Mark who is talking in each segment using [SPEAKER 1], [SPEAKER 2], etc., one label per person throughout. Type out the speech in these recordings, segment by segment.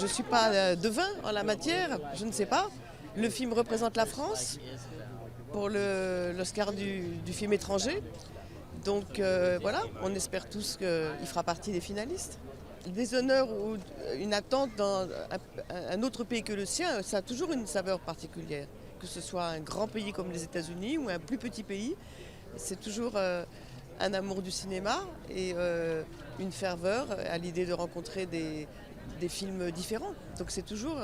[SPEAKER 1] je ne suis pas devin en la matière, je ne sais pas. Le film représente la France pour l'Oscar du film étranger. Donc voilà, on espère tous qu'il fera partie des finalistes. Des honneurs ou une attente dans un autre pays que le sien, ça a toujours une saveur particulière. Que ce soit un grand pays comme les États-Unis ou un plus petit pays, c'est toujours un amour du cinéma et une ferveur à l'idée de rencontrer des films différents. Donc c'est toujours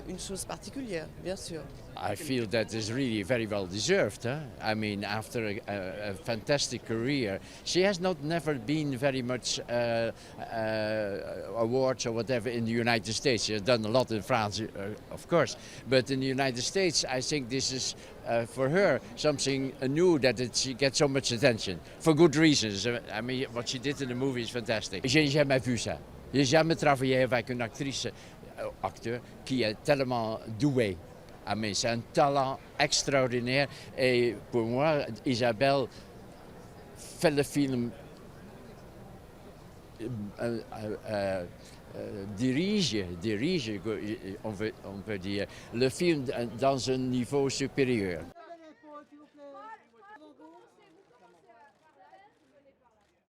[SPEAKER 1] une chose particulière, bien sûr.
[SPEAKER 2] I feel that is really very well deserved. Huh? I mean, after a fantastic career, she has not never been very much awards or whatever in the United States. She has done a lot in France, of course, but in the United States, I think this is for her something new she gets so much attention for good reasons. I mean, what she did in the movie is fantastic. J'ai jamais vu ça. J'ai jamais travaillé avec une actrice, acteur qui est tellement douée. Ah, mais c'est un talent extraordinaire et pour moi, Isabelle fait le film, dirige, on peut dire, le film dans un niveau supérieur.